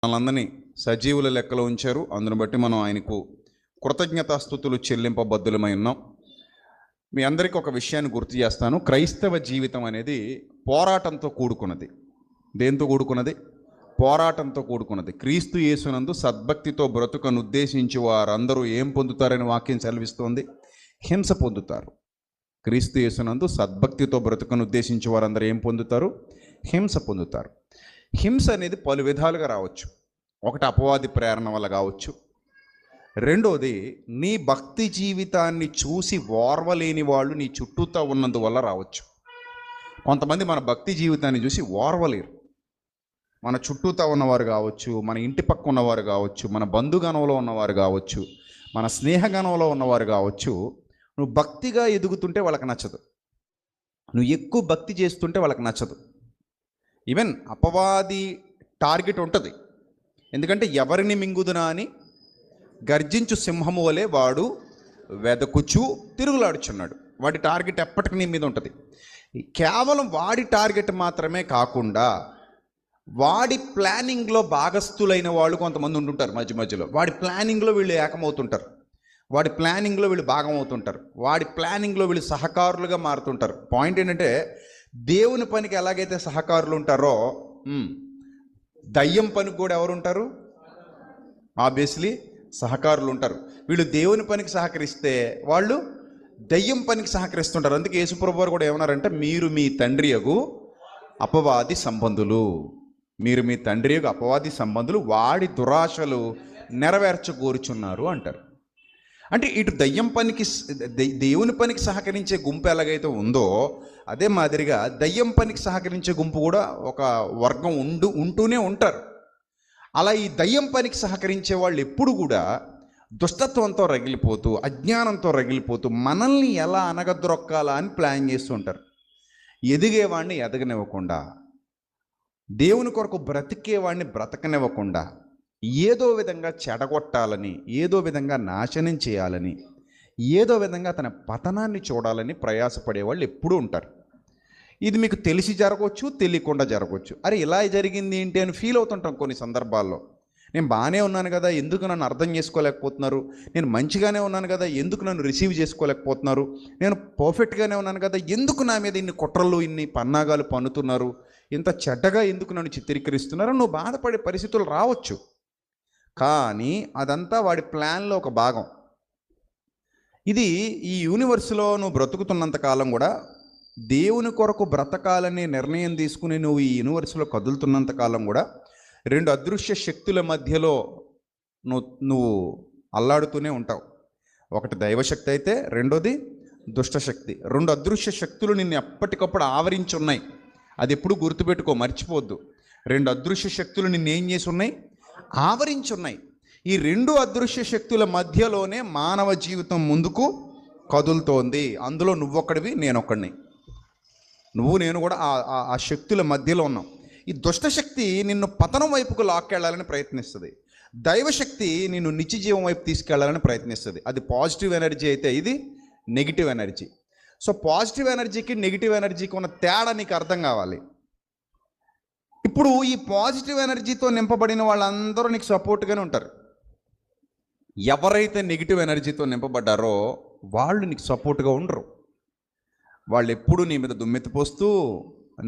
మనల్ని సజీవుల లెక్కలో ఉంచారు. అందును బట్టి మనం ఆయనకు కృతజ్ఞతాస్తుతులు చెల్లింపబద్దులమై ఉన్నాం. మీ అందరికీ ఒక విషయాన్ని గుర్తు చేస్తాను. క్రైస్తవ జీవితం అనేది పోరాటంతో కూడుకున్నది. దేంతో కూడుకున్నది? పోరాటంతో కూడుకున్నది. క్రీస్తు యేసునందు సద్భక్తితో బ్రతుకను ఉద్దేశించి వారందరూ ఏం పొందుతారని వాక్యం సెలవిస్తోంది? హింస పొందుతారు. క్రీస్తు యేసునందు సద్భక్తితో బ్రతుకను ఉద్దేశించి వారందరూ ఏం పొందుతారు? హింస పొందుతారు. హింస అనేది పలు విధాలుగా రావచ్చు. ఒకటి అపవాది ప్రేరణ వల్ల కావచ్చు. రెండోది నీ భక్తి జీవితాన్ని చూసి ఓర్వలేని వాళ్ళు నీ చుట్టూతో ఉన్నందువల్ల రావచ్చు. కొంతమంది మన భక్తి జీవితాన్ని చూసి ఓర్వలేరు. మన చుట్టూతో ఉన్నవారు కావచ్చు, మన ఇంటి పక్క ఉన్నవారు కావచ్చు, మన బంధుగణంలో ఉన్నవారు కావచ్చు, మన స్నేహగణంలో ఉన్నవారు కావచ్చు. నువ్వు భక్తిగా ఎదుగుతుంటే వాళ్ళకి నచ్చదు. నువ్వు ఎక్కువ భక్తి చేస్తుంటే వాళ్ళకి నచ్చదు. ఈవెన్ అపవాది టార్గెట్ ఉంటుంది. ఎందుకంటే ఎవరిని మింగుదునా అని గర్జించు సింహము వలె వాడు వెదకుచు తిరుగులాడుచున్నాడు. వాడి టార్గెట్ ఎప్పటికీ నీ మీద ఉంటుంది. కేవలం వాడి టార్గెట్ మాత్రమే కాకుండా వాడి ప్లానింగ్లో భాగస్థులైన వాళ్ళు కొంతమంది ఉంటుంటారు. మధ్యలో వాడి ప్లానింగ్లో వీళ్ళు ఏకమవుతుంటారు. వాడి ప్లానింగ్లో వీళ్ళు భాగం అవుతుంటారు. వాడి ప్లానింగ్లో వీళ్ళు సహకారులుగా మారుతుంటారు. పాయింట్ ఏంటంటే దేవుని పనికి ఎలాగైతే సహకారులు ఉంటారో దయ్యం పనికి కూడా ఎవరు ఉంటారు? ఆబ్వియస్లీ సహకారులు ఉంటారు. వీళ్ళు దేవుని పనికి సహకరిస్తే వాళ్ళు దయ్యం పనికి సహకరిస్తుంటారు. అందుకే యేసుప్రభువు వారు కూడా ఏమన్నారంటే, మీరు మీ తండ్రి యగు అపవాది సంబంధులు, మీరు మీ తండ్రి యగు అపవాది సంబంధులు, వాడి దురాశలు నెరవేర్చకూరుచున్నారు అంటారు. అంటే ఇటు దయ్యం పనికి దేవుని పనికి సహకరించే గుంపు ఎలాగైతే ఉందో అదే మాదిరిగా దయ్యం పనికి సహకరించే గుంపు కూడా ఒక వర్గం ఉంటూనే ఉంటారు. అలా ఈ దయ్యం పనికి సహకరించే వాళ్ళు ఎప్పుడు కూడా దుష్టత్వంతో రగిలిపోతూ, అజ్ఞానంతో రగిలిపోతూ మనల్ని ఎలా అనగద్రొక్కాలా అని ప్లాన్ చేస్తూ ఉంటారు. ఎదిగేవాడిని ఎదగనివ్వకుండా, దేవుని కొరకు బ్రతికేవాడిని బ్రతకనివ్వకుండా, ఏదో విధంగా చెడగొట్టాలని, ఏదో విధంగా నాశనం చేయాలని, ఏదో విధంగా తన పతనాన్ని చూడాలని ప్రయాసపడేవాళ్ళు ఎప్పుడూ ఉంటారు. ఇది మీకు తెలిసి జరగవచ్చు, తెలియకుండా జరగవచ్చు. అరే ఇలా జరిగింది ఏంటి అని ఫీల్ అవుతుంటాం కొన్ని సందర్భాల్లో. నేను బాగానే ఉన్నాను కదా, ఎందుకు నన్ను అర్థం చేసుకోలేకపోతున్నారు? నేను మంచిగానే ఉన్నాను కదా, ఎందుకు నన్ను రిసీవ్ చేసుకోలేకపోతున్నారు? నేను పర్ఫెక్ట్గానే ఉన్నాను కదా, ఎందుకు నా మీద ఇన్ని కుట్రలు, ఇన్ని పన్నాగాలు పన్నుతున్నారు? ఇంత చెడ్డగా ఎందుకు నన్ను చిత్రీకరిస్తున్నారు? నువ్వు బాధపడే పరిస్థితులు రావచ్చు. కానీ అదంతా వాడి ప్లాన్లో ఒక భాగం. ఇది ఈ యూనివర్స్లో నువ్వు బ్రతుకుతున్నంత కాలం కూడా, దేవుని కొరకు బ్రతకాలనే నిర్ణయం తీసుకుని నువ్వు ఈ యూనివర్స్లో కదులుతున్నంత కాలం కూడా రెండు అదృశ్య శక్తుల మధ్యలో నువ్వు అల్లాడుతూనే ఉంటావు. ఒకటి దైవశక్తి అయితే రెండోది దుష్టశక్తి. రెండు అదృశ్య శక్తులు నిన్ను ఎప్పటికప్పుడు ఆవరించి ఉన్నాయి. అది ఎప్పుడు గుర్తుపెట్టుకో, మర్చిపోవద్దు. రెండు అదృశ్య శక్తులు నిన్ను ఏం చేసి ఉన్నాయి? ఆవరించి ఉన్నాయి. ఈ రెండు అదృశ్య శక్తుల మధ్యలోనే మానవ జీవితం ముందుకు కదులుతోంది. అందులో నువ్వొక్కడివి, నేనొక్కడిని. నువ్వు నేను కూడా ఆ శక్తుల మధ్యలో ఉన్నాం. ఈ దుష్టశక్తి నిన్ను పతనం వైపుకు లాక్కెళ్ళాలని ప్రయత్నిస్తుంది. దైవశక్తి నిన్ను నిత్య జీవం వైపు తీసుకెళ్లాలని ప్రయత్నిస్తుంది. అది పాజిటివ్ ఎనర్జీ అయితే, ఇది నెగిటివ్ ఎనర్జీ. సో పాజిటివ్ ఎనర్జీకి నెగిటివ్ ఎనర్జీకి ఉన్న తేడా నీకు అర్థం కావాలి. ఇప్పుడు ఈ పాజిటివ్ ఎనర్జీతో నింపబడిన వాళ్ళందరూ నీకు సపోర్ట్గానే ఉంటారు. ఎవరైతే నెగిటివ్ ఎనర్జీతో నింపబడ్డారో వాళ్ళు నీకు సపోర్ట్గా ఉండరు. వాళ్ళు ఎప్పుడు నీ మీద దుమ్మెత్తిపోస్తూ,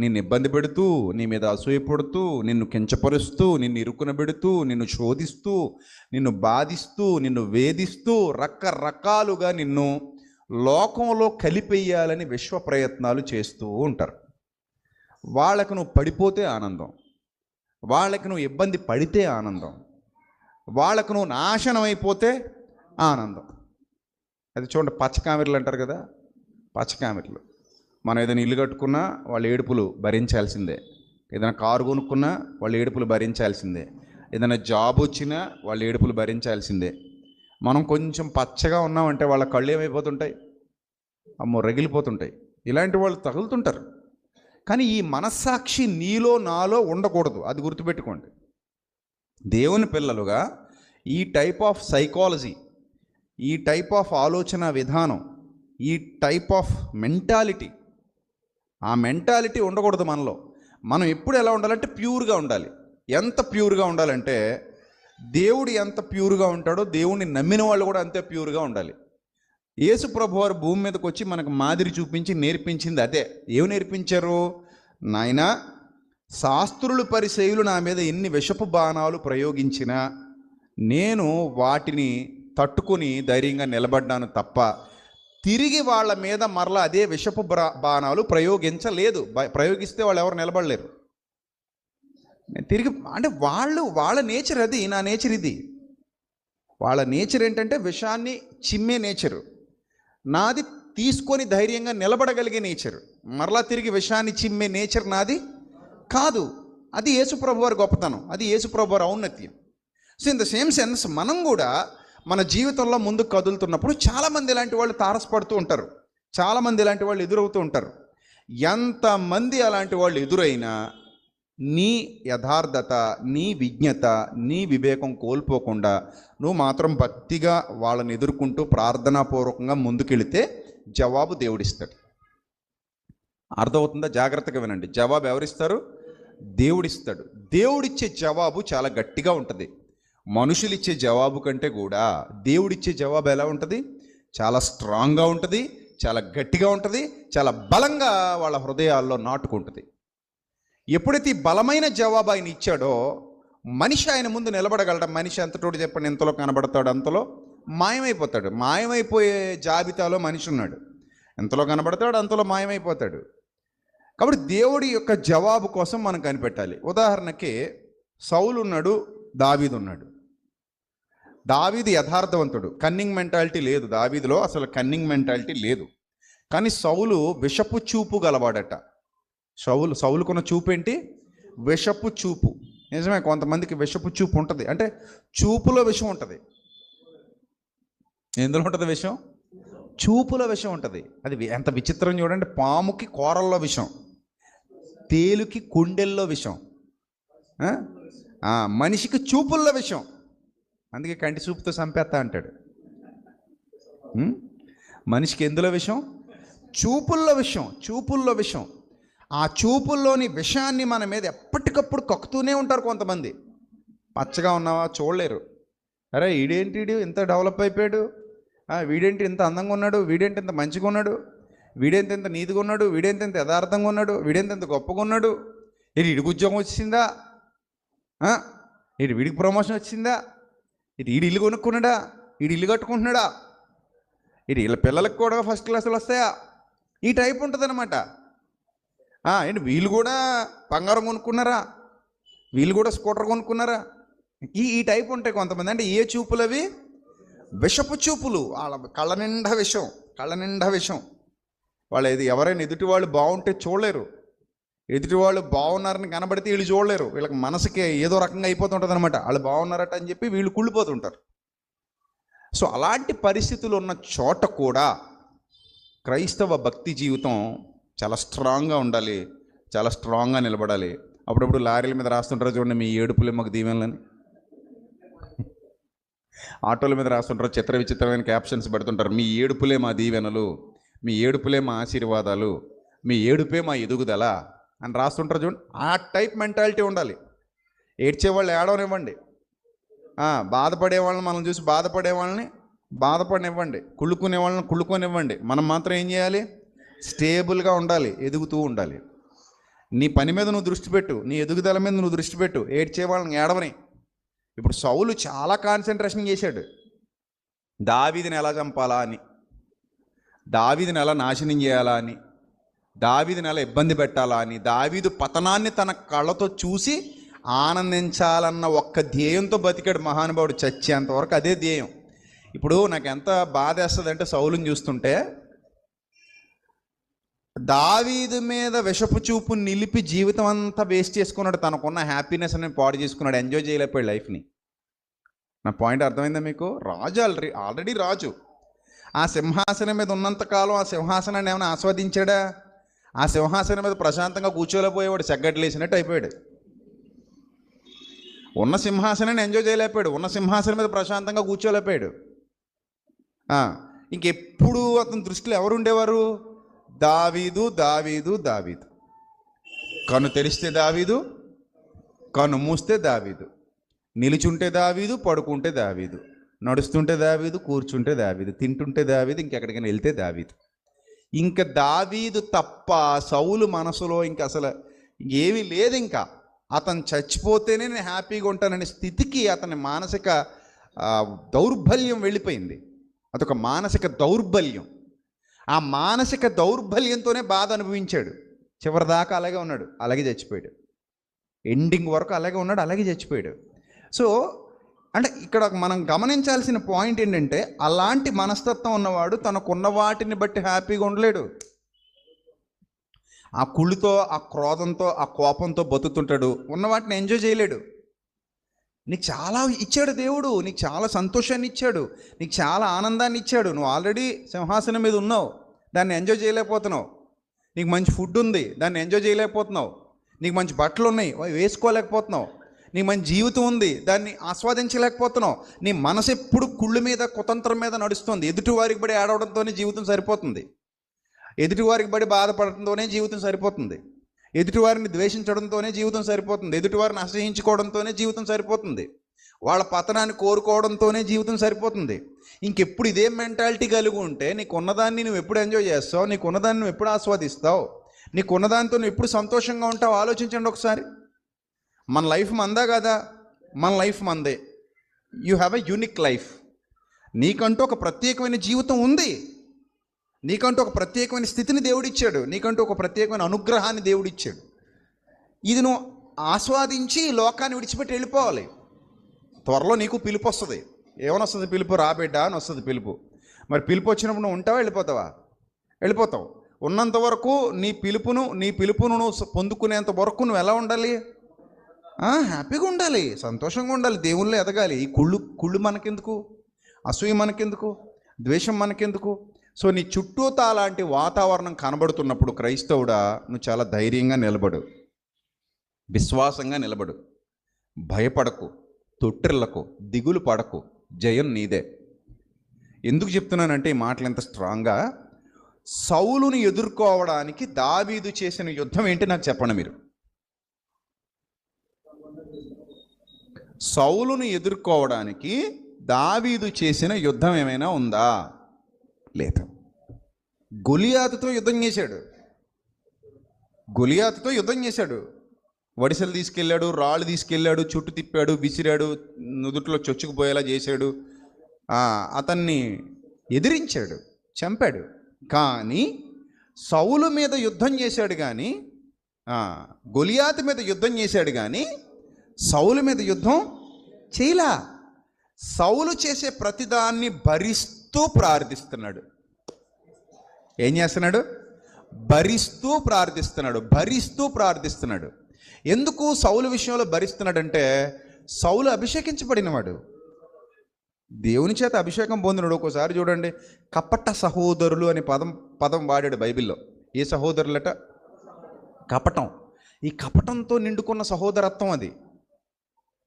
నిన్ను ఇబ్బంది పెడుతూ, నీ మీద అసూయపడుతూ, నిన్ను కించపరుస్తూ, నిన్ను ఇరుకున పెడుతూ, నిన్ను శోధిస్తూ, నిన్ను బాధిస్తూ, నిన్ను వేధిస్తూ, రకరకాలుగా నిన్ను లోకంలో కలిపేయాలని విశ్వ ప్రయత్నాలు చేస్తూ ఉంటారు. వాళ్ళకు నువ్వు పడిపోతే ఆనందం, వాళ్ళకి నువ్వు ఇబ్బంది పడితే ఆనందం, వాళ్ళకు నువ్వు నాశనం అయిపోతే ఆనందం. అది చూడండి, పచ్చకామెర్లు అంటారు కదా, పచ్చకామెర్లు. మనం ఏదైనా ఇల్లు కట్టుకున్నా వాళ్ళ ఏడుపులు భరించాల్సిందే, ఏదైనా కారు కొనుక్కున్నా వాళ్ళ ఏడుపులు భరించాల్సిందే, ఏదైనా జాబ్ వచ్చినా వాళ్ళ ఏడుపులు భరించాల్సిందే. మనం కొంచెం పచ్చగా ఉన్నామంటే వాళ్ళ కళ్ళు ఏమైపోతుంటాయి? అమ్మో, రగిలిపోతుంటాయి. ఇలాంటి వాళ్ళు తగులుతుంటారు. కానీ ఈ మనస్సాక్షి నీలో నాలో ఉండకూడదు. అది గుర్తుపెట్టుకోండి. దేవుని పిల్లలుగా ఈ టైప్ ఆఫ్ సైకాలజీ, ఈ టైప్ ఆఫ్ ఆలోచన విధానం, ఈ టైప్ ఆఫ్ మెంటాలిటీ, ఆ మెంటాలిటీ ఉండకూడదు మనలో. మనం ఎప్పుడు ఎలా ఉండాలంటే ప్యూర్గా ఉండాలి. ఎంత ప్యూర్గా ఉండాలంటే దేవుడు ఎంత ప్యూర్గా ఉంటాడో దేవుడిని నమ్మిన వాళ్ళు కూడా అంతే ప్యూర్గా ఉండాలి. యేసు ప్రభువారు భూమి మీదకి వచ్చి మనకు మాదిరి చూపించి నేర్పించింది అదే. ఏమి నేర్పించారు? నాయనా, శాస్త్రులు పరిసయ్యులు నా మీద ఎన్ని విషపు బాణాలు ప్రయోగించినా నేను వాటిని తట్టుకొని ధైర్యంగా నిలబడ్డాను తప్ప తిరిగి వాళ్ళ మీద మరలా అదే విషపు బాణాలు ప్రయోగించలేదు. ప్రయోగిస్తే వాళ్ళు ఎవరు నిలబడలేరు. తిరిగి అంటే వాళ్ళ నేచర్ అది, నా నేచర్ ఇది. వాళ్ళ నేచర్ ఏంటంటే విషాన్ని చిమ్మే నేచరు. నాది తీసుకొని ధైర్యంగా నిలబడగలిగే నేచరు. మరలా తిరిగి విషాన్ని చిమ్మే నేచర్ నాది కాదు. అది యేసుప్రభు వారి గొప్పతనం, అది యేసుప్రభు వారి ఔన్నత్యం. So in the same sense మనం కూడా మన జీవితంలో ముందుకు కదులుతున్నప్పుడు చాలామంది ఇలాంటి వాళ్ళు తారసపడుతూ ఉంటారు, చాలామంది ఇలాంటి వాళ్ళు ఎదురవుతూ ఉంటారు. ఎంతమంది అలాంటి వాళ్ళు ఎదురైనా నీ యథార్థత, నీ విజ్ఞత, నీ వివేకం కోల్పోకుండా నువ్వు మాత్రం భక్తిగా వాళ్ళని ఎదుర్కొంటూ ప్రార్థనాపూర్వకంగా ముందుకెళితే జవాబు దేవుడిస్తాడు. అర్థమవుతుందా? జాగ్రత్తగా వినండి. జవాబు ఎవరిస్తారు? దేవుడిస్తాడు. దేవుడిచ్చే జవాబు చాలా గట్టిగా ఉంటుంది. మనుషులు ఇచ్చే జవాబు కంటే కూడా దేవుడిచ్చే జవాబు ఎలా ఉంటుంది? చాలా స్ట్రాంగ్గా ఉంటుంది, చాలా గట్టిగా ఉంటుంది, చాలా బలంగా వాళ్ళ హృదయాల్లో నాటుకుంటుంది. ఎప్పుడైతే ఈ బలమైన జవాబు ఆయన ఇచ్చాడో మనిషి ఆయన ముందు నిలబడగలడు. మనిషి ఎంతటోడు చెప్పండి, ఎంతలో కనబడతాడు అంతలో మాయమైపోతాడు. మాయమైపోయే జాబితాలో మనిషి ఉన్నాడు. ఎంతలో కనబడతాడు అంతలో మాయమైపోతాడు. కాబట్టి దేవుడి యొక్క జవాబు కోసం మనం కనిపెట్టాలి. ఉదాహరణకి సౌలు ఉన్నాడు, దావీదు ఉన్నాడు. దావీదు యథార్థవంతుడు, కన్నింగ్ మెంటాలిటీ లేదు దావీదులో, అసలు కన్నింగ్ మెంటాలిటీ లేదు. కానీ సౌలు విషపు చూపు గలవాడట. సౌలుకున్న చూపు ఏంటి? విషపు చూపు. నిజమే, కొంతమందికి విషపు చూపు ఉంటుంది. అంటే చూపులో విషం ఉంటుంది. ఎందులో ఉంటుంది విషం? చూపులో విషం ఉంటుంది. అది ఎంత విచిత్రం చూడండి. పాముకి కూరల్లో విషం, తేలుకి కుండెల్లో విషం, మనిషికి చూపుల్లో విషం. అందుకే కంటి చూపుతో చంపేస్తా అంటాడు. మనిషికి ఎందులో విషం? చూపుల్లో విషం, చూపుల్లో విషం. ఆ చూపుల్లోని విషయాన్ని మన మీద ఎప్పటికప్పుడు కక్కుతూనే ఉంటారు కొంతమంది. పచ్చగా ఉన్నావా చూడలేరు. అరే వీడేంటి, వీడు ఇంత డెవలప్ అయిపోయాడు, వీడేంటి ఇంత అందంగా ఉన్నాడు, వీడేంటి ఇంత మంచిగా ఉన్నాడు, వీడేంత ఇంత నీతిగా ఉన్నాడు, వీడేంత ఇంత యథార్థంగా ఉన్నాడు, వీడేంత ఇంత గొప్పగా ఉన్నాడు, వీడికి ఉద్యోగం వచ్చిందా, వీడికి ప్రమోషన్ వచ్చిందా, వీడి ఇల్లు కొనుక్కున్నాడా, వీడి ఇల్లు కట్టుకుంటున్నాడా, వీళ్ళ పిల్లలకు కూడా ఫస్ట్ క్లాసులు వస్తాయా, ఈ టైప్ ఉంటుంది అనమాట. ఏంటి వీళ్ళు కూడా బంగారం కొనుక్కున్నారా, వీళ్ళు కూడా స్కూటర్ కొనుక్కున్నారా, ఈ టైప్ ఉంటాయి కొంతమంది. అంటే ఏ చూపులు అవి? విషపు చూపులు. వాళ్ళ కళ్ళ నిండా విషం, కళ్ళ నిండా విషం. వాళ్ళు ఎవరైనా ఎదుటి వాళ్ళు బాగుంటే చూడలేరు, ఎదుటి వాళ్ళు బాగున్నారని కనబడితే వీళ్ళు చూడలేరు. వీళ్ళకి మనసుకి ఏదో రకంగా అయిపోతుంటుంది అనమాట. వాళ్ళు బాగున్నారట అని చెప్పి వీళ్ళు కుళ్ళిపోతుంటారు. సో అలాంటి పరిస్థితులు ఉన్న చోట కూడా క్రైస్తవ భక్తి జీవితం చాలా స్ట్రాంగ్గా ఉండాలి, చాలా స్ట్రాంగ్గా నిలబడాలి. అప్పుడప్పుడు లారీల మీద రాస్తుంటారు చూడండి, మీ ఏడుపులే మాకు దీవెనలని. ఆటోల మీద రాస్తుంటారు, చిత్ర విచిత్రమైన క్యాప్షన్స్ పెడుతుంటారు. మీ ఏడుపులే మా దీవెనలు, మీ ఏడుపులే మా ఆశీర్వాదాలు, మీ ఏడుపే మా ఎదుగుదల అని రాస్తుంటారు చూడండి. ఆ టైప్ మెంటాలిటీ ఉండాలి. ఏడ్చేవాళ్ళు ఏడవనివ్వండి, బాధపడే వాళ్ళని మనం చూసి బాధపడే వాళ్ళని బాధపడనివ్వండి, కుళ్ళుకునే వాళ్ళని కుళ్ళుకొనివ్వండి. మనం మాత్రం ఏం చేయాలి? స్టేబుల్గా ఉండాలి, ఎదుగుతూ ఉండాలి. నీ పని మీద నువ్వు దృష్టి పెట్టు, నీ ఎదుగుదల మీద నువ్వు దృష్టి పెట్టు, ఏడ్చే వాళ్ళని ఏడవని. ఇప్పుడు సౌలు చాలా కాన్సన్ట్రేషన్ చేశాడు దావీదుని ఎలా చంపాలా అని, దావీదుని ఎలా నాశనం చేయాలా అని, దావీదుని ఎలా ఇబ్బంది పెట్టాలా అని. దావీదు పతనాన్ని తన కళ్ళతో చూసి ఆనందించాలన్న ఒక్క ధ్యేయంతో బతికాడు మహానుభావుడు చచ్చేంతవరకు. అదే ధ్యేయం. ఇప్పుడు నాకు ఎంత బాధ వేస్తుంది అంటే సౌలుని చూస్తుంటే, దావీదు మీద విషపు చూపు నిలిపి జీవితం అంతా వేస్ట్ చేసుకున్నాడు. తనకున్న హ్యాపీనెస్ అని పాడు చేసుకున్నాడు, ఎంజాయ్ చేయలేకపోయాడు లైఫ్ని. నా పాయింట్ అర్థమైందా మీకు? రాజు ఆల్రెడీ రాజు. ఆ సింహాసనం మీద ఉన్నంతకాలం ఆ సింహాసనాన్ని ఏమైనా ఆస్వాదించాడా? ఆ సింహాసనం మీద ప్రశాంతంగా కూర్చోలేకపోయేవాడు, సెగ్గట్లు వేసినట్టు అయిపోయాడు. ఉన్న సింహాసనాన్ని ఎంజాయ్ చేయలేకపోయాడు, ఉన్న సింహాసనం మీద ప్రశాంతంగా కూర్చోలేకపోయాడు. ఇంకెప్పుడు అతని దృష్టిలో ఎవరు ఉండేవారు? దావీదు, దావీదు, దావీదు. కన్ను తెరిస్తే దావీదు, కన్ను మూస్తే దావీదు, నిలుచుంటే దావీదు, పడుకుంటే దావీదు, నడుస్తుంటే దావీదు, కూర్చుంటే దావీదు, తింటుంటే దావీదు, ఇంకెక్కడికైనా వెళ్తే దావీదు. ఇంకా దావీదు తప్ప సౌలు మనసులో ఇంకా అసలు ఏమీ లేదు. ఇంకా అతను చచ్చిపోతేనే నేను హ్యాపీగా ఉంటాననే స్థితికి అతని మానసిక దౌర్బల్యం వెళ్ళిపోయింది. అదొక మానసిక దౌర్బల్యం. ఆ మానసిక దౌర్బల్యంతోనే బాధ అనుభవించాడు. చివరిదాకా అలాగే ఉన్నాడు, అలాగే చచ్చిపోయాడు. ఎండింగ్ వరకు అలాగే ఉన్నాడు, అలాగే చచ్చిపోయాడు. సో అంటే ఇక్కడ మనం గమనించాల్సిన పాయింట్ ఏంటంటే, అలాంటి మనస్తత్వం ఉన్నవాడు తనకున్న వాటిని బట్టి హ్యాపీగా ఉండలేడు. ఆ కుళ్ళుతో, ఆ క్రోధంతో, ఆ కోపంతో బతుకుతుంటాడు. ఉన్న వాటిని ఎంజాయ్ చేయలేడు. నీకు చాలా ఇచ్చాడు దేవుడు, నీకు చాలా సంతోషాన్ని ఇచ్చాడు, నీకు చాలా ఆనందాన్ని ఇచ్చాడు. నువ్వు ఆల్రెడీ సింహాసనం మీద ఉన్నావు, దాన్ని ఎంజాయ్ చేయలేకపోతున్నావు. నీకు మంచి ఫుడ్ ఉంది, దాన్ని ఎంజాయ్ చేయలేకపోతున్నావు. నీకు మంచి బట్టలు ఉన్నాయి, వేసుకోలేకపోతున్నావు. నీ మంచి జీవితం ఉంది, దాన్ని ఆస్వాదించలేకపోతున్నావు. నీ మనసు ఎప్పుడు కుళ్ళు మీద, కుతంత్రం మీద నడుస్తుంది. ఎదుటివారికి బడి ఆడవడంతోనే జీవితం సరిపోతుంది. ఎదుటివారికి బడి బాధపడటంతోనే జీవితం సరిపోతుంది. ఎదుటివారిని ద్వేషించడంతోనే జీవితం సరిపోతుంది. ఎదుటివారిని అసహించుకోవడంతోనే జీవితం సరిపోతుంది. వాళ్ళ పతనాన్ని కోరుకోవడంతోనే జీవితం సరిపోతుంది. ఇంకెప్పుడు ఇదే మెంటాలిటీ కలిగి ఉంటే నీకున్నదాన్ని నువ్వు ఎప్పుడు ఎంజాయ్ చేస్తావు? నీకున్నదాన్ని నువ్వు ఎప్పుడు ఆస్వాదిస్తావు? నీకున్నదాంతో నువ్వు ఎప్పుడు సంతోషంగా ఉంటావు? ఆలోచించండి ఒకసారి. మన లైఫ్ మందా కదా? మన లైఫ్ మందే. You have a unique life. నీకంటూ ఒక ప్రత్యేకమైన జీవితం ఉంది. నీకంటూ ఒక ప్రత్యేకమైన స్థితిని దేవుడిచ్చాడు. నీకంటూ ఒక ప్రత్యేకమైన అనుగ్రహాన్ని దేవుడిచ్చాడు. ఇది నువ్వు ఆస్వాదించి లోకాన్ని విడిచిపెట్టి వెళ్ళిపోవాలి. త్వరలో నీకు పిలుపు వస్తుంది. ఏమని వస్తుంది పిలుపు? రాబిడ్డ అని వస్తుంది పిలుపు. మరి పిలుపు వచ్చినప్పుడు నువ్వు ఉంటావా, వెళ్ళిపోతావా? వెళ్ళిపోతావు. ఉన్నంత వరకు నీ పిలుపును నువ్వు పొందుకునేంత వరకు నువ్వు ఎలా ఉండాలి? హ్యాపీగా ఉండాలి, సంతోషంగా ఉండాలి, దేవుళ్ళు ఎదగాలి. ఈ కుళ్ళు మనకెందుకు? అసూయ మనకెందుకు? ద్వేషం మనకెందుకు? సో నీ చుట్టూతా అలాంటి వాతావరణం కనబడుతున్నప్పుడు క్రైస్తవుడా, నువ్వు చాలా ధైర్యంగా నిలబడు, విశ్వాసంగా నిలబడు, భయపడకు, తొట్టిల్లకు, దిగులు పడకు. జయం నీదే. ఎందుకు చెప్తున్నానంటే ఈ మాటలు ఎంత స్ట్రాంగ్గా? సౌలుని ఎదుర్కోవడానికి దావీదు చేసిన యుద్ధం ఏంటి నాకు చెప్పండి మీరు. సౌలుని ఎదుర్కోవడానికి దావీదు చేసిన యుద్ధం ఏమైనా ఉందా? లేదు. గొలియాతుతో యుద్ధం చేశాడు. వడిసెలు తీసుకెళ్ళాడు, రాళ్ళు తీసుకెళ్ళాడు, చుట్టు తిప్పాడు, విసిరాడు, నుదుట్లో చొచ్చుకుపోయేలా చేశాడు, అతన్ని ఎదిరించాడు, చంపాడు. కానీ సౌలు మీద యుద్ధం చేశాడు కానీ, గొలియాతు మీద యుద్ధం చేశాడు కానీ సౌలు మీద యుద్ధం చేయలా. సౌలు చేసే ప్రతిదాన్ని భరిస్తూ ప్రార్థిస్తున్నాడు. ఏం చేస్తున్నాడు? భరిస్తూ ప్రార్థిస్తున్నాడు. ఎందుకు సౌలు విషయంలో భరిస్తున్నాడంటే, సౌలు అభిషేకించబడినవాడు, దేవుని చేత అభిషేకం పొందినాడు. ఒక్కోసారి చూడండి, కపట సహోదరులు అనే పదం వాడాడు బైబిల్లో. ఏ సహోదరులట? కపటం. ఈ కపటంతో నిండుకున్న సహోదరత్వం అది.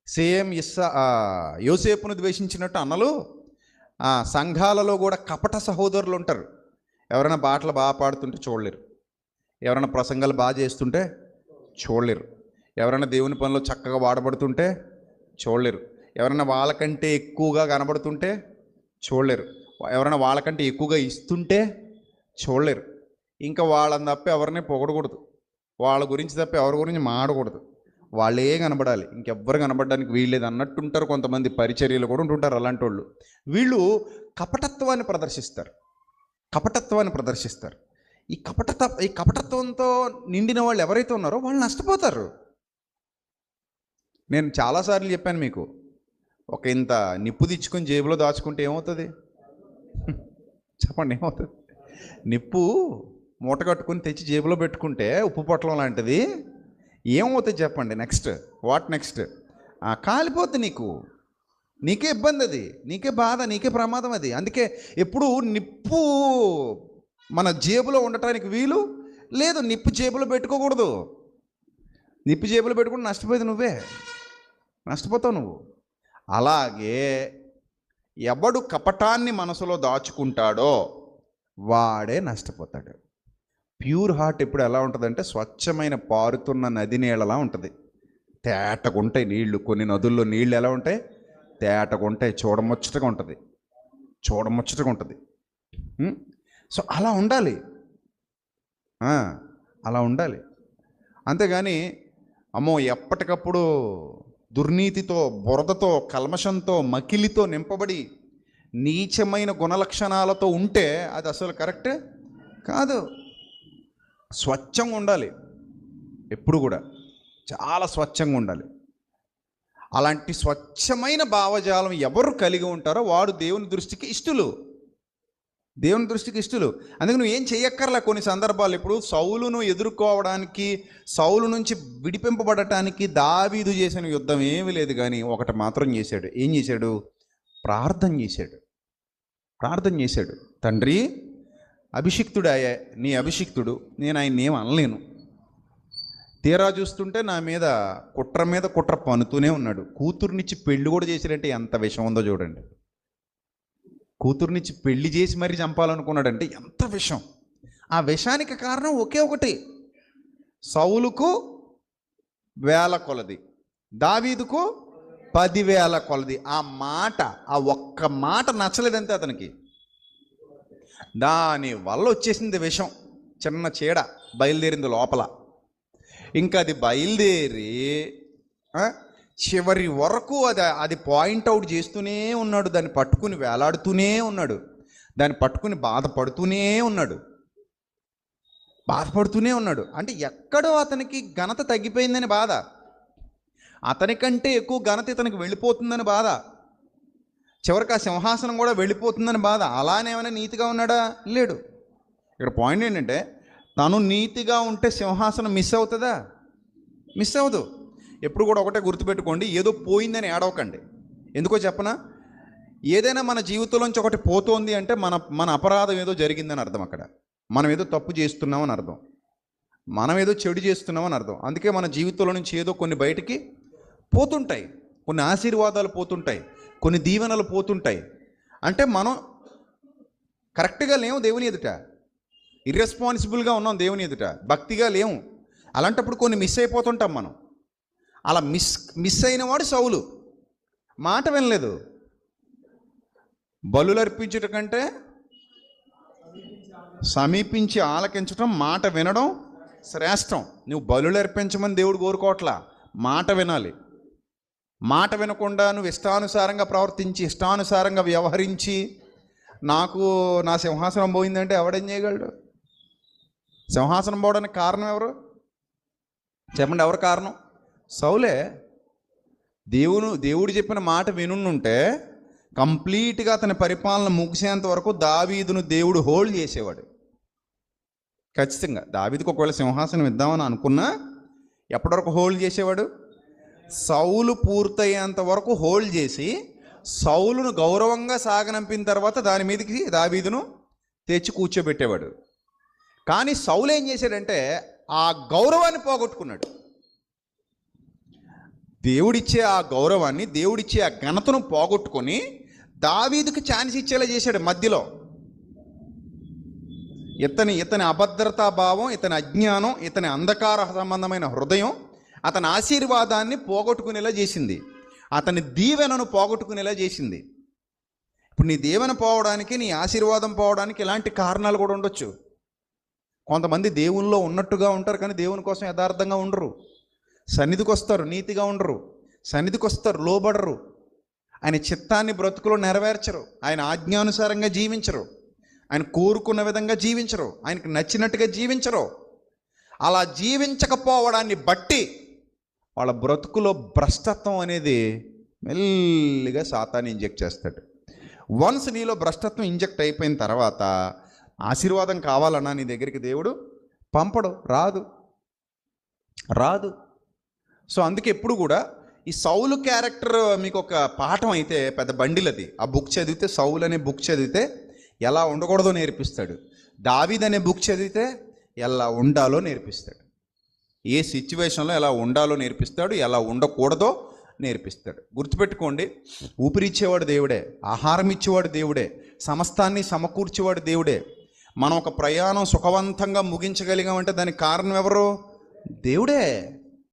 సేమ్ యోసేపును ద్వేషించినట్టు అన్నలు సంఘాలలో కూడా కపట సహోదరులు ఉంటారు. ఎవరైనా పాటలు బాగా పాడుతుంటే చూడలేరు, ఎవరైనా ప్రసంగాలు బాగా చేస్తుంటే చూడలేరు, ఎవరైనా దేవుని పనిలో చక్కగా వాడబడుతుంటే చూడలేరు, ఎవరైనా వాళ్ళకంటే ఎక్కువగా కనబడుతుంటే చూడలేరు, ఎవరైనా వాళ్ళకంటే ఎక్కువగా ఇస్తుంటే చూడలేరు. ఇంకా వాళ్ళని తప్ప ఎవరిని పొగడకూడదు, వాళ్ళ గురించి తప్ప ఎవరి గురించి మాడకూడదు, వాళ్ళే కనబడాలి, ఇంకెవ్వరు కనబడడానికి వీల్లేదు అన్నట్టుంటారు. కొంతమంది పరిచర్యలు కూడా ఉంటుంటారు అలాంటి వాళ్ళు. వీళ్ళు కపటత్వాన్ని ప్రదర్శిస్తారు. ఈ కపటత్వంతో నిండిన వాళ్ళు ఎవరైతే ఉన్నారో వాళ్ళు నష్టపోతారు. నేను చాలాసార్లు చెప్పాను మీకు, ఒక ఇంత నిప్పు తెచ్చుకొని జేబులో దాచుకుంటే ఏమవుతుంది చెప్పండి? ఏమవుతుంది? నిప్పు మూట కట్టుకొని తెచ్చి జేబులో పెట్టుకుంటే ఉప్పు పొట్లం లాంటిది, ఏమవుతుంది చెప్పండి? What next? కాలిపోద్ది. నీకే ఇబ్బంది, అది నీకే బాధ, నీకే ప్రమాదం అది. అందుకే ఎప్పుడు నిప్పు మన జేబులో ఉండటానికి వీలు లేదు. నిప్పు జేబులో పెట్టుకోకూడదు. నిప్పు జేబులో పెట్టుకుంటే నష్టపోతావు నువ్వు. అలాగే ఎవడు కపటాన్ని మనసులో దాచుకుంటాడో వాడే నష్టపోతాడు. ప్యూర్ హార్ట్ ఎప్పుడు ఎలా ఉంటుందంటే స్వచ్ఛమైన పారుతున్న నది నీళ్ళలా ఉంటుంది. తేటగా ఉంటాయి నీళ్లు. కొన్ని నదుల్లో నీళ్ళు ఎలా ఉంటాయి? తేటగా ఉంటాయి, చూడముచ్చటగా ఉంటుంది, చూడముచ్చటగా ఉంటుంది. సో అలా ఉండాలి, అలా ఉండాలి. అంతేగాని అమ్మో ఎప్పటికప్పుడు దుర్నీతితో, బురదతో, కల్మషంతో, మకిలితో నింపబడి నీచమైన గుణలక్షణాలతో ఉంటే అది అసలు కరెక్ట్ కాదు. స్వచ్ఛంగా ఉండాలి, ఎప్పుడు కూడా చాలా స్వచ్ఛంగా ఉండాలి. అలాంటి స్వచ్ఛమైన భావజాలం ఎవరు కలిగి ఉంటారో వాడు దేవుని దృష్టికి ఇష్టలు, దేవుని దృష్టికి ఇష్టలు. అందుకే నువ్వు ఏం చెయ్యక్కర్లే. కొన్ని సందర్భాలు ఇప్పుడు సౌలును ఎదుర్కోవడానికి, సౌలు నుంచి విడిపింపబడటానికి దావీదు చేసిన యుద్ధం ఏమీ లేదు, కానీ ఒకటి మాత్రం చేశాడు. ఏం చేశాడు? ప్రార్థన చేశాడు. ప్రార్థన చేశాడు, తండ్రి అభిషిక్తుడాయే, నీ అభిషిక్తుడు, నేను ఆయన ఏం అనలేను. తీరా చూస్తుంటే నా మీద కుట్ర పనుతూనే ఉన్నాడు. కూతురునిచ్చి పెళ్లి కూడా చేశాడంటే ఎంత విషం ఉందో చూడండి. కూతురునిచ్చి పెళ్లి చేసి మరీ చంపాలనుకున్నాడంటే ఎంత విషం. ఆ విషానికి కారణం ఒకే ఒకటి, సౌలుకు 1000 కొలది, దావీదుకు 10,000 కొలది. ఆ మాట, ఆ ఒక్క మాట నచ్చలేదంతే అతనికి. దాని వల్ల వచ్చేసింది విషం, చిన్న చీడ బయలుదేరింది లోపల. ఇంకా అది బయలుదేరి చివరి వరకు అది పాయింట్అవుట్ చేస్తూనే ఉన్నాడు, దాన్ని పట్టుకుని వేలాడుతూనే ఉన్నాడు, దాన్ని పట్టుకుని బాధపడుతూనే ఉన్నాడు. అంటే ఎక్కడో అతనికి ఘనత తగ్గిపోయిందని బాధ, అతనికంటే ఎక్కువ ఘనత ఇతనికి వెళ్ళిపోతుందని బాధ, చివరికి ఆ సింహాసనం కూడా వెళ్ళిపోతుందని బాధ. అలానేమైనా నీతిగా ఉన్నాడా? లేడు. ఇక్కడ పాయింట్ ఏంటంటే, తను నీతిగా ఉంటే సింహాసనం మిస్ అవుతుందా? మిస్ అవ్వదు. ఎప్పుడు కూడా ఒకటే గుర్తుపెట్టుకోండి, ఏదో పోయిందని ఏడవకండి. ఎందుకో చెప్పనా? ఏదైనా మన జీవితంలోంచి ఒకటి పోతోంది అంటే మన అపరాధం ఏదో జరిగిందని అర్థం. అక్కడ మనం ఏదో తప్పు చేస్తున్నామని అర్థం, మనం ఏదో చెడు చేస్తున్నామని అర్థం. అందుకే మన జీవితంలో నుంచి ఏదో కొన్ని బయటికి పోతుంటాయి, కొన్ని ఆశీర్వాదాలు పోతుంటాయి, కొన్ని దీవెనలు పోతుంటాయి. అంటే మనం కరెక్ట్గా లేము దేవుని ఎదుట, ఇర్రెస్పాన్సిబుల్గా ఉన్నాం దేవుని ఎదుట, భక్తిగా లేము. అలాంటప్పుడు కొన్ని మిస్ అయిపోతుంటాం మనం. అలా మిస్ అయిన వాడు సౌలు. మాట వినలేదు. బలులు అర్పించటం కంటే సమీపించి ఆలకించటం, మాట వినడం శ్రేష్టం. నువ్వు బలులు అర్పించమని దేవుడు కోరుకోవట్లా, మాట వినాలి. మాట వినకుండా నువ్వు ఇష్టానుసారంగా ప్రవర్తించి, ఇష్టానుసారంగా వ్యవహరించి నా సింహాసనం పోయిందంటే ఎవడేం చేయగలడు? సింహాసనం పోవడానికి కారణం ఎవరు చెప్పండి? ఎవరు కారణం? సౌలే. దేవుడు చెప్పిన మాట వినుంటే కంప్లీట్గా అతని పరిపాలన ముగిసేంత వరకు దావీదును దేవుడు హోల్డ్ చేసేవాడు. ఖచ్చితంగా దావీదుకు ఒకవేళ సింహాసనం ఇద్దామని అనుకున్నా ఎప్పటి వరకు హోల్డ్ చేసేవాడు? సౌలు పూర్తయ్యేంత వరకు హోల్డ్ చేసి, సౌలును గౌరవంగా సాగనంపిన తర్వాత దాని మీదకి దావీదును తెచ్చి కూర్చోబెట్టేవాడు. కానీ సౌలు ఏం చేశాడంటే ఆ గౌరవాన్ని పోగొట్టుకున్నాడు. దేవుడిచ్చే ఆ గౌరవాన్ని, దేవుడిచ్చే ఆ ఘనతను పోగొట్టుకొని దావీదుకి ఛాన్స్ ఇచ్చేలా చేశాడు. మధ్యలో ఇతని అభద్రతా భావం, ఇతని అజ్ఞానం, ఇతని అంధకార సంబంధమైన హృదయం అతని ఆశీర్వాదాన్ని పోగొట్టుకునేలా చేసింది, అతని దీవెనను పోగొట్టుకునేలా చేసింది. ఇప్పుడు నీ దీవెన పోవడానికి, నీ ఆశీర్వాదం పోవడానికి ఇలాంటి కారణాలు కూడా ఉండొచ్చు. కొంతమంది దేవుల్లో ఉన్నట్టుగా ఉంటారు కానీ దేవుని కోసం యథార్థంగా ఉండరు. సన్నిధికి వస్తారు, నీతిగా ఉండరు. సన్నిధికి వస్తారు, లోబడరు. ఆయన చిత్తాన్ని బ్రతుకులో నెరవేర్చరు. ఆయన ఆజ్ఞానుసారంగా జీవించరు. ఆయన కోరుకున్న విధంగా జీవించరు. ఆయనకు నచ్చినట్టుగా జీవించరు. అలా జీవించకపోవడాన్ని బట్టి వాళ్ళ బ్రతుకులో భ్రష్టత్వం అనేది మెల్లిగా సాతాను ఇంజెక్ట్ చేస్తాడు. వన్స్ నీలో భ్రష్టత్వం ఇంజెక్ట్ అయిపోయిన తర్వాత ఆశీర్వాదం కావాలన్నా నీ దగ్గరికి దేవుడు పంపడు, రాదు. సో అందుకే ఎప్పుడు కూడా ఈ సౌలు క్యారెక్టర్ మీకు ఒక పాఠం అయితే పెద్ద బండిలది. ఆ బుక్ చదివితే, సౌలు అనే బుక్ చదివితే ఎలా ఉండకూడదో నేర్పిస్తాడు. దావీద్ అనే బుక్ చదివితే ఎలా ఉండాలో నేర్పిస్తాడు. ఏ సిచ్యువేషన్లో ఎలా ఉండాలో నేర్పిస్తాడు, ఎలా ఉండకూడదో నేర్పిస్తాడు. గుర్తుపెట్టుకోండి, ఊపిరిచ్చేవాడు దేవుడే, ఆహారం ఇచ్చేవాడు దేవుడే, సమస్తాన్ని సమకూర్చేవాడు దేవుడే. మనం ఒక ప్రయాణం సుఖవంతంగా ముగించగలిగామంటే దానికి కారణం ఎవరు? దేవుడే.